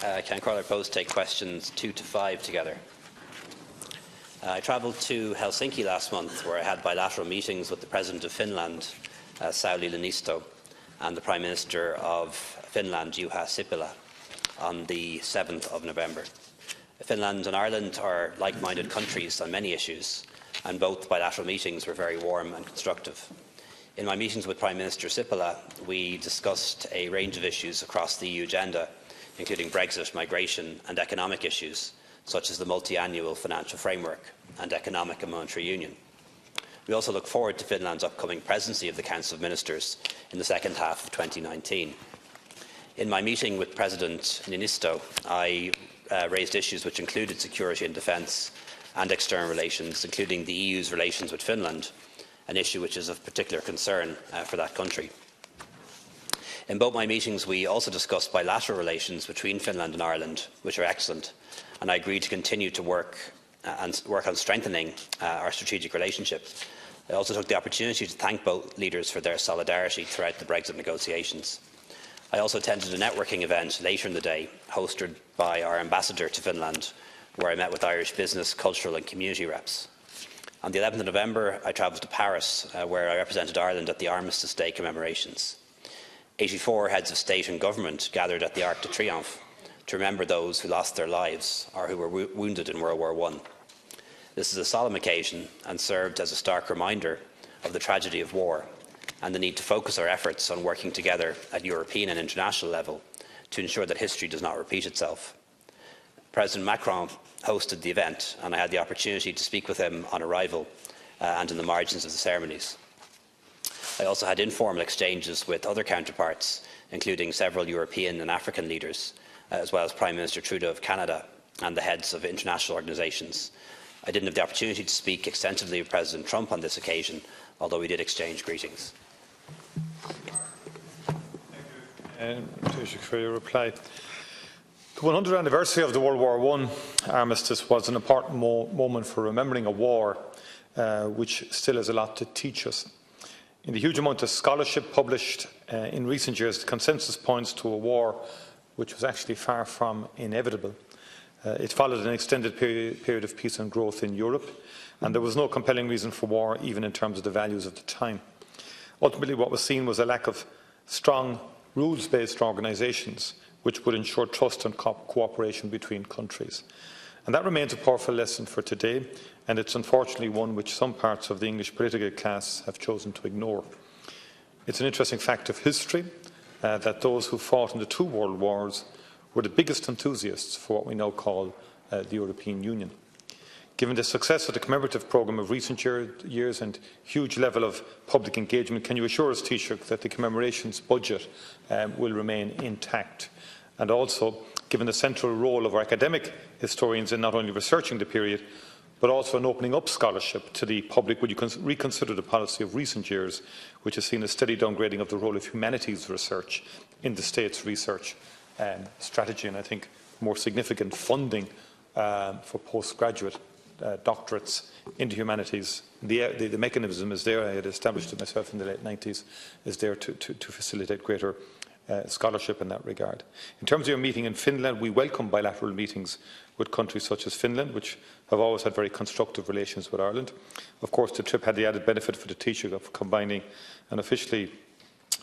Can Carla propose to take questions 2 to 5 together? I travelled to Helsinki last month, where I had bilateral meetings with the President of Finland, Sauli Niinisto, and the Prime Minister of Finland, Juha Sipilä, on the 7th of November. Finland and Ireland are like-minded countries on many issues, and both bilateral meetings were very warm and constructive. In my meetings with Prime Minister Sipilä, we discussed a range of issues across the EU agenda, including Brexit, migration and economic issues, such as the multi-annual financial framework and economic and monetary union. We also look forward to Finland's upcoming presidency of the Council of Ministers in the second half of 2019. In my meeting with President Niinisto, I raised issues which included security and defence and external relations, including the EU's relations with Finland, an issue which is of particular concern for that country. In both my meetings, we also discussed bilateral relations between Finland and Ireland, which are excellent, and I agreed to continue to work on strengthening our strategic relationship. I also took the opportunity to thank both leaders for their solidarity throughout the Brexit negotiations. I also attended a networking event later in the day, hosted by our ambassador to Finland, where I met with Irish business, cultural and community reps. On the 11th of November, I travelled to Paris, where I represented Ireland at the Armistice Day commemorations. 84 heads of state and government gathered at the Arc de Triomphe to remember those who lost their lives or who were wounded in World War I. This is a solemn occasion and served as a stark reminder of the tragedy of war and the need to focus our efforts on working together at European and international level to ensure that history does not repeat itself. President Macron hosted the event, and I had the opportunity to speak with him on arrival and in the margins of the ceremonies. I also had informal exchanges with other counterparts, including several European and African leaders, as well as Prime Minister Trudeau of Canada and the heads of international organisations. I didn't have the opportunity to speak extensively with President Trump on this occasion, although we did exchange greetings. Thank you for your reply. The 100th anniversary of the World War I armistice was an important moment for remembering a war which still has a lot to teach us. In the huge amount of scholarship published in recent years, the consensus points to a war which was actually far from inevitable. It followed an extended period of peace and growth in Europe, and there was no compelling reason for war, even in terms of the values of the time. Ultimately, what was seen was a lack of strong rules-based organisations which would ensure trust and cooperation between countries. And that remains a powerful lesson for today, and it's unfortunately one which some parts of the English political class have chosen to ignore. It's an interesting fact of history that those who fought in the two world wars were the biggest enthusiasts for what we now call the European Union. Given the success of the commemorative programme of recent years and huge level of public engagement, can you assure us, Taoiseach, that the commemorations budget will remain intact? And also, given the central role of our academic historians in not only researching the period, but also in opening up scholarship to the public, would you reconsider the policy of recent years, which has seen a steady downgrading of the role of humanities research in the state's research strategy, and I think more significant funding for postgraduate doctorates into humanities? The mechanism is there. I had established it myself in the late 90s, is there to facilitate greater scholarship in that regard. In terms of your meeting in Finland, we welcome bilateral meetings with countries such as Finland, which have always had very constructive relations with Ireland. Of course, the trip had the added benefit for the Taoiseach of combining an official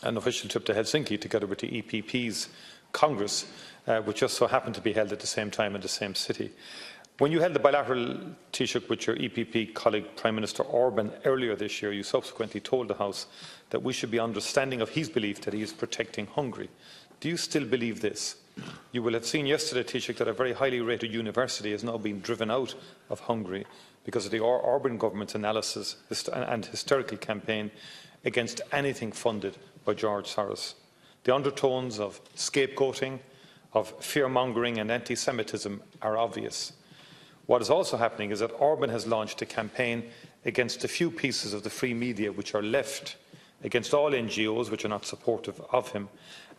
trip to Helsinki together with the EPP's Congress, which just so happened to be held at the same time in the same city. When you held the bilateral Taoiseach with your EPP colleague Prime Minister Orban earlier this year, you subsequently told the House that we should be understanding of his belief that he is protecting Hungary. Do you still believe this? You will have seen yesterday, Taoiseach, that a very highly rated university has now been driven out of Hungary because of the Orban government's analysis and hysterical campaign against anything funded by George Soros. The undertones of scapegoating, of fear-mongering and anti-Semitism are obvious. What is also happening is that Orban has launched a campaign against a few pieces of the free media which are left, against all NGOs which are not supportive of him,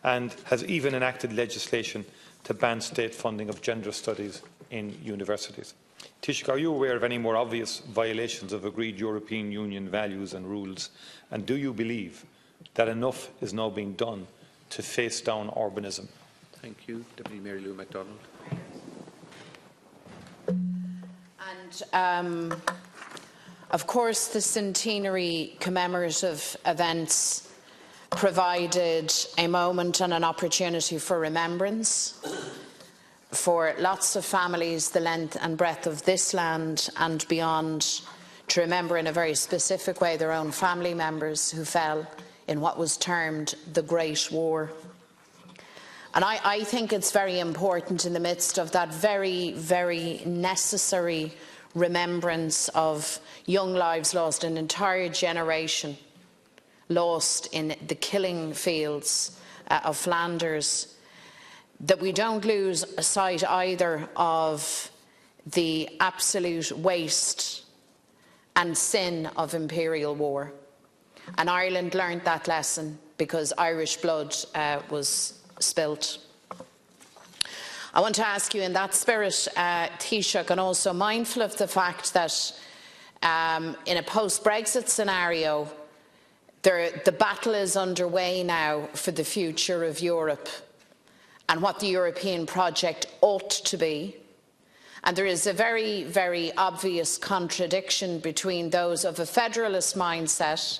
and has even enacted legislation to ban state funding of gender studies in universities. Taoiseach, are you aware of any more obvious violations of agreed European Union values and rules, and do you believe that enough is now being done to face down Orbanism? Thank you. Deputy Mary Lou MacDonald. And of course, the centenary commemorative events provided a moment and an opportunity for remembrance for lots of families, the length and breadth of this land and beyond, to remember in a very specific way their own family members who fell in what was termed the Great War. And I think it's very important in the midst of that very, very necessary remembrance of young lives lost, an entire generation lost in the killing fields of Flanders, that we don't lose sight either of the absolute waste and sin of imperial war. And Ireland learned that lesson because Irish blood was spilt. I want to ask you in that spirit, Taoiseach, and also mindful of the fact that in a post-Brexit scenario, the battle is underway now for the future of Europe and what the European project ought to be. And there is a very, very obvious contradiction between those of a federalist mindset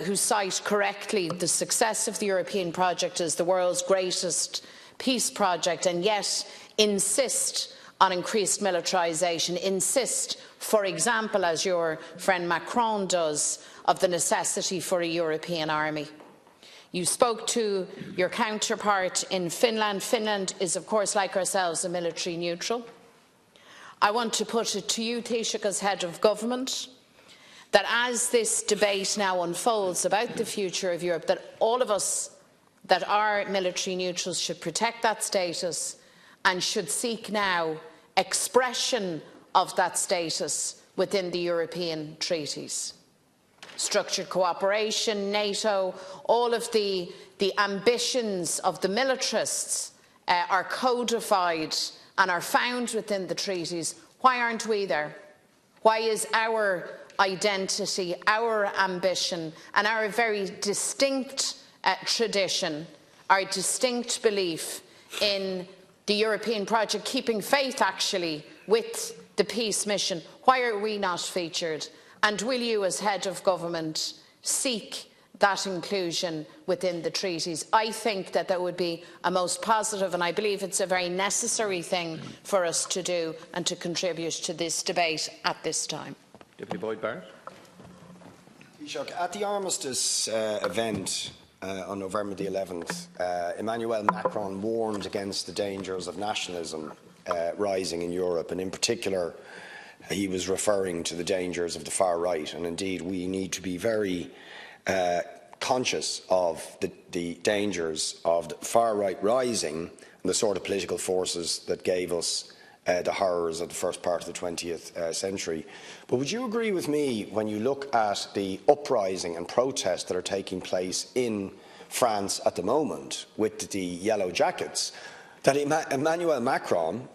who cite correctly the success of the European project as the world's greatest peace project and yet insist on increased militarisation, insist, for example, as your friend Macron does, of the necessity for a European army. You spoke to your counterpart in Finland. Finland is, of course, like ourselves, a military neutral. I want to put it to you, Taoiseach, as head of government, that as this debate now unfolds about the future of Europe, that all of us that are military neutrals should protect that status and should seek now expression of that status within the European treaties. Structured cooperation, NATO, all of the ambitions of the militarists are codified and are found within the treaties. Why aren't we there? Why is our identity, our ambition and our very distinct tradition, our distinct belief in the European project, keeping faith actually with the peace mission, why are we not featured? And will you, as head of government, seek that inclusion within the treaties? I think that that would be a most positive, and I believe it's a very necessary thing for us to do and to contribute to this debate at this time. Deputy Boyd Barrett. At the armistice event on November the 11th, Emmanuel Macron warned against the dangers of nationalism rising in Europe, and in particular he was referring to the dangers of the far right, and indeed we need to be very conscious of the dangers of the far right rising and the sort of political forces that gave us the horrors of the first part of the 20th century. But would you agree with me, when you look at the uprising and protests that are taking place in France at the moment with the yellow jackets, that Emmanuel Macron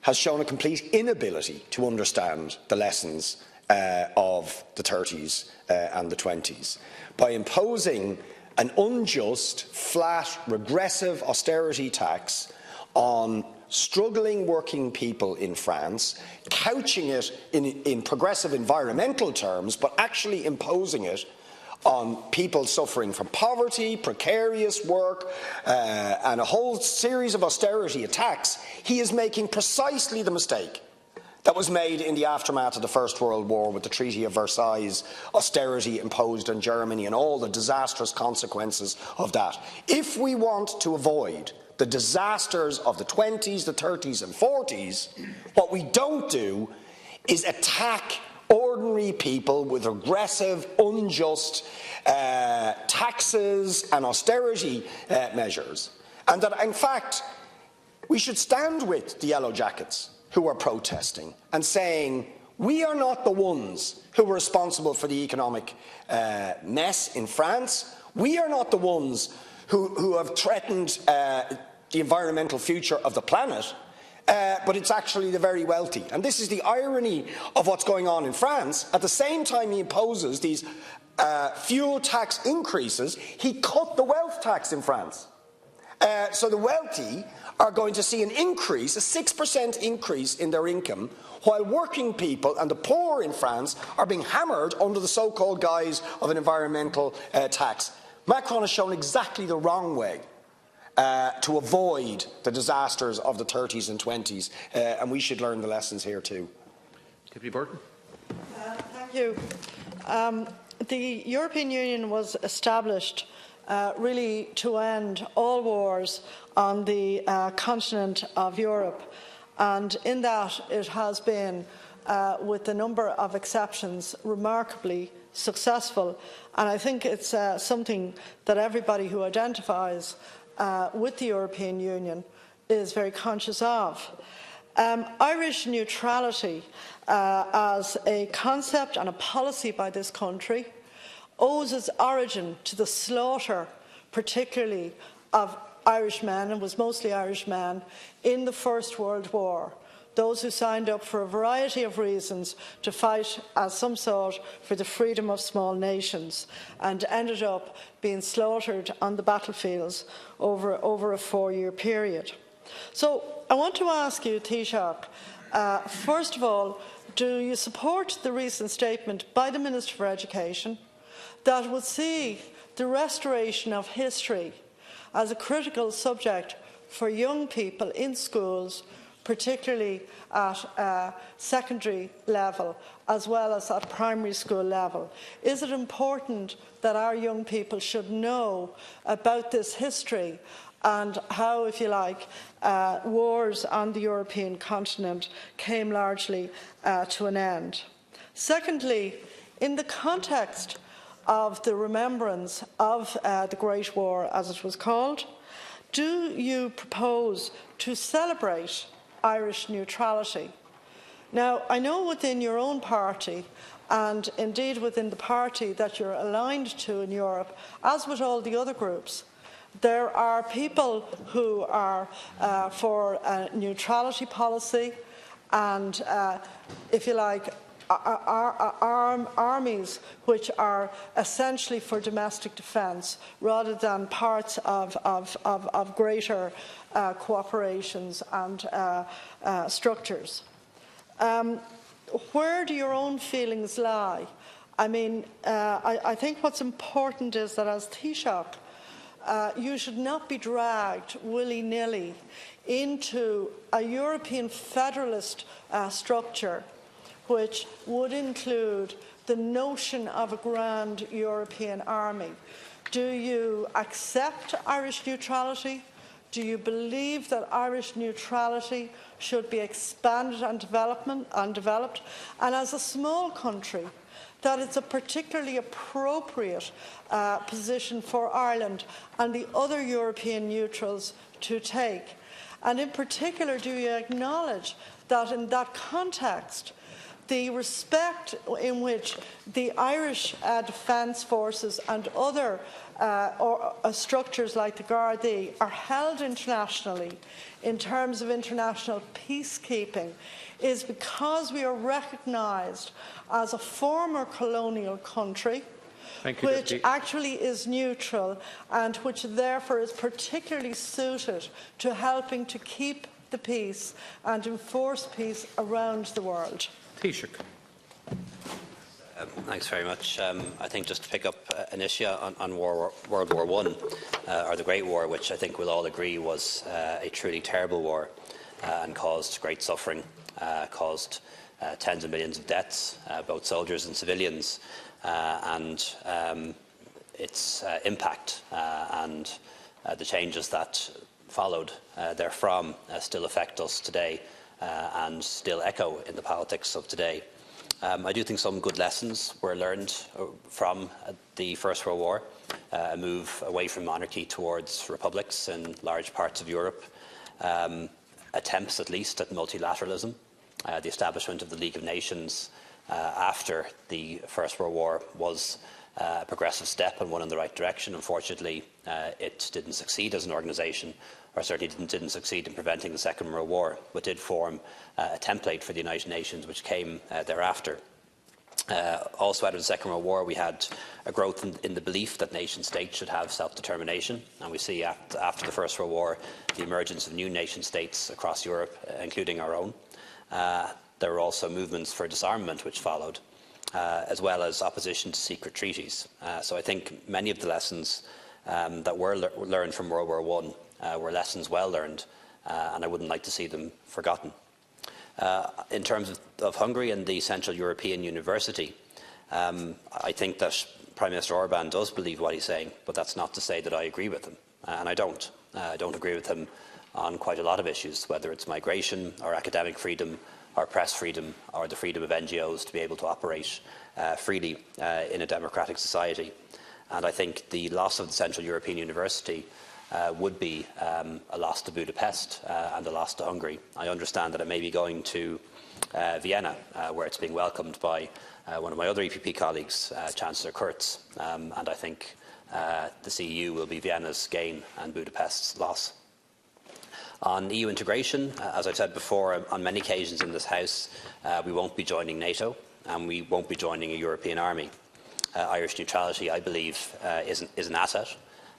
has shown a complete inability to understand the lessons of the 30s and the 20s by imposing an unjust, flat, regressive austerity tax on struggling working people in France, couching it in progressive environmental terms, but actually imposing it on people suffering from poverty, precarious work, and a whole series of austerity attacks. He is making precisely the mistake that was made in the aftermath of the First World War with the Treaty of Versailles, austerity imposed on Germany and all the disastrous consequences of that. If we want to avoid the disasters of the 20s, the 30s and 40s, what we don't do is attack ordinary people with aggressive, unjust taxes and austerity measures. And that, in fact, we should stand with the yellow jackets who are protesting and saying, we are not the ones who are responsible for the economic mess in France. We are not the ones who have threatened the environmental future of the planet, but it's actually the very wealthy. And this is the irony of what's going on in France. At the same time he imposes these fuel tax increases, he cut the wealth tax in France. So the wealthy are going to see an increase, a 6% increase in their income, while working people and the poor in France are being hammered under the so-called guise of an environmental tax. Macron has shown exactly the wrong way to avoid the disasters of the 30s and 20s, and we should learn the lessons here too. Deputy Burton. Thank you. The European Union was established really to end all wars on the continent of Europe, and in that it has been, with a number of exceptions, remarkably successful. And I think it's something that everybody who identifies with the European Union is very conscious of. Irish neutrality as a concept and a policy by this country owes its origin to the slaughter, particularly of Irish men, and was mostly Irish men, in the First World War. Those who signed up for a variety of reasons to fight, as some thought, for the freedom of small nations, and ended up being slaughtered on the battlefields over a 4-year period. So I want to ask you, Taoiseach, first of all, do you support the recent statement by the Minister for Education that would see the restoration of history as a critical subject for young people in schools, particularly at secondary level as well as at primary school level? Is it important that our young people should know about this history and how, if you like, wars on the European continent came largely to an end? Secondly, in the context of the remembrance of the Great War, as it was called, do you propose to celebrate Irish neutrality? Now, I know within your own party, and indeed within the party that you're aligned to in Europe, as with all the other groups, there are people who are for a neutrality policy and, if you like, armies which are essentially for domestic defence rather than parts of greater cooperations and structures. Where do your own feelings lie? I mean, I think what's important is that as Taoiseach, you should not be dragged willy-nilly into a European federalist structure which would include the notion of a grand European army. Do you accept Irish neutrality? Do you believe that Irish neutrality should be expanded and developed? And as a small country, that it's a particularly appropriate position for Ireland and the other European neutrals to take? And in particular, do you acknowledge that in that context, the respect in which the Irish Defence Forces and other structures like the Gardaí are held internationally in terms of international peacekeeping is because we are recognised as a former colonial country which actually is neutral and which therefore is particularly suited to helping to keep the peace and enforce peace around the world. Taoiseach. Thanks very much. I think just to pick up an issue on World War I, or the Great War, which I think we'll all agree was a truly terrible war and caused great suffering, caused tens of millions of deaths, both soldiers and civilians, and its impact and the changes that followed therefrom still affect us today and still echo in the politics of today. I do think some good lessons were learned from the First World War, a move away from monarchy towards republics in large parts of Europe, attempts at least at multilateralism, the establishment of the League of Nations after the First World War was a progressive step and one in the right direction. Unfortunately, it didn't succeed as an organisation, or certainly didn't succeed in preventing the Second World War, but did form a template for the United Nations which came thereafter. Also, out of the Second World War, we had a growth in the belief that nation-states should have self-determination, and we see after the First World War the emergence of new nation-states across Europe, including our own. There were also movements for disarmament which followed, as well as opposition to secret treaties. So I think many of the lessons that were learned from World War I were lessons well learned, and I wouldn't like to see them forgotten. In terms of Hungary and the Central European University, I think that Prime Minister Orbán does believe what he's saying, but that's not to say that I agree with him, and I don't. I don't agree with him on quite a lot of issues, whether it's migration or academic freedom or press freedom or the freedom of NGOs to be able to operate freely in a democratic society. And I think the loss of the Central European University would be a loss to Budapest and a loss to Hungary. I understand that it may be going to Vienna, where it's being welcomed by one of my other EPP colleagues, Chancellor Kurz, and I think the CEU will be Vienna's gain and Budapest's loss. On EU integration, as I've said before on many occasions in this House, we won't be joining NATO and we won't be joining a European army. Irish neutrality, I believe, is an asset.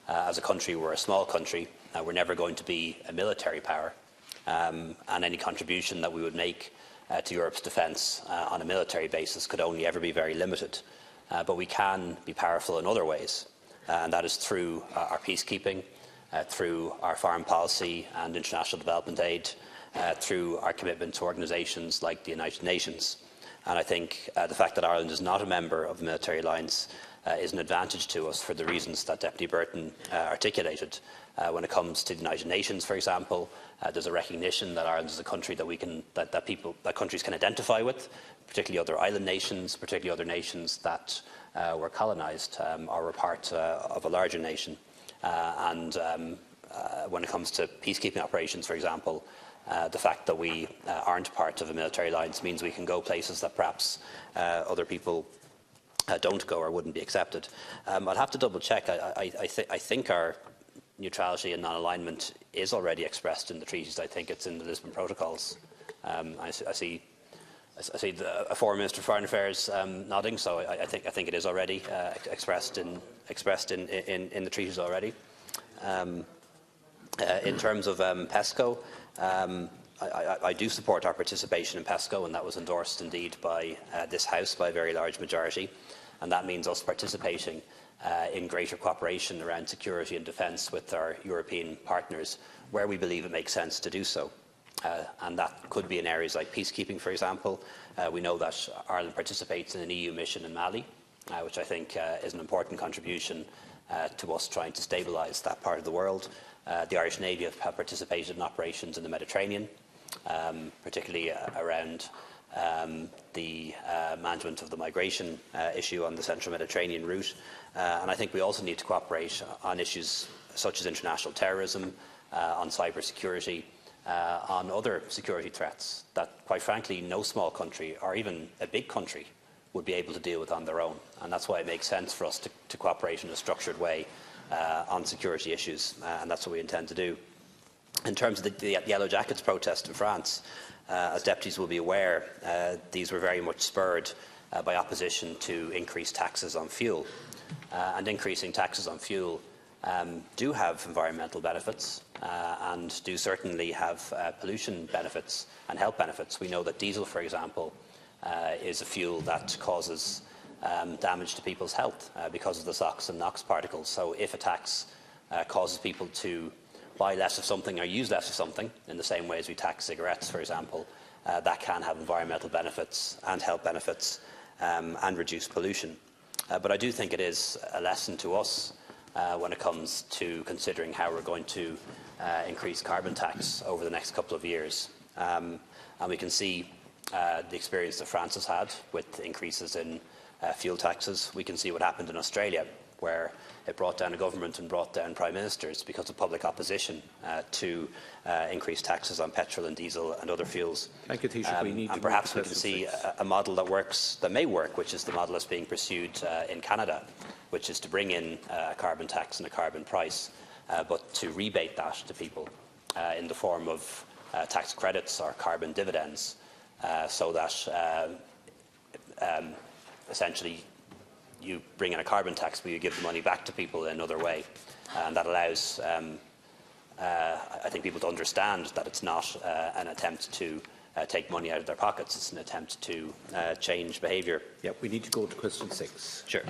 As a country, we're a small country. We're never going to be a military power. And any contribution that we would make to Europe's defence on a military basis could only ever be very limited. But we can be powerful in other ways, and that is through our peacekeeping, through our foreign policy and international development aid, through our commitment to organisations like the United Nations. And I think the fact that Ireland is not a member of the military alliance is an advantage to us for the reasons that Deputy Burton articulated. When it comes to the United Nations, for example, there's a recognition that Ireland is a country that countries can identify with, particularly other island nations, particularly other nations that were colonised or were part of a larger nation. When it comes to peacekeeping operations, for example, the fact that we aren't part of a military alliance means we can go places that perhaps other people don't go or wouldn't be accepted. I'd have to double check. I think our neutrality and non-alignment is already expressed in the treaties. I think it's in the Lisbon Protocols. I see a Foreign Minister for Foreign Affairs nodding, so I think it is already expressed in the treaties already. In terms of PESCO, I do support our participation in PESCO, and that was endorsed indeed by this House by a very large majority, and that means us participating in greater cooperation around security and defence with our European partners where we believe it makes sense to do so. And that could be in areas like peacekeeping, for example. We know that Ireland participates in an EU mission in Mali, which I think is an important contribution to us trying to stabilise that part of the world. The Irish Navy have participated in operations in the Mediterranean, particularly around the management of the migration issue on the central Mediterranean route. And I think we also need to cooperate on issues such as international terrorism, on cyber security, on other security threats that, quite frankly, no small country or even a big country would be able to deal with on their own. And that's why it makes sense for us to cooperate in a structured way on security issues, and that's what we intend to do. In terms of the Yellow Jackets protest in France, as deputies will be aware, these were very much spurred by opposition to increased taxes on fuel. And increasing taxes on fuel do have environmental benefits and do certainly have pollution benefits and health benefits. We know that diesel, for example, is a fuel that causes damage to people's health because of the SOx and NOx particles. So if a tax causes people to buy less of something or use less of something, in the same way as we tax cigarettes, for example, that can have environmental benefits and health benefits and reduce pollution. But I do think it is a lesson to us when it comes to considering how we're going to increase carbon tax over the next couple of years. And we can see the experience that France has had with increases in fuel taxes. We can see what happened in Australia, where it brought down a government and brought down prime ministers because of public opposition to increased taxes on petrol and diesel and other fuels. Thank you, Taoiseach. And perhaps we can see a model that works, that may work, which is the model that's being pursued in Canada, which is to bring in a carbon tax and a carbon price, but to rebate that to people in the form of tax credits or carbon dividends, so that essentially you bring in a carbon tax, but you give the money back to people in another way, and that allows, I think, people to understand that it's not an attempt to take money out of their pockets. It's an attempt to change behaviour. Yeah, we need to go to question 6. Sure.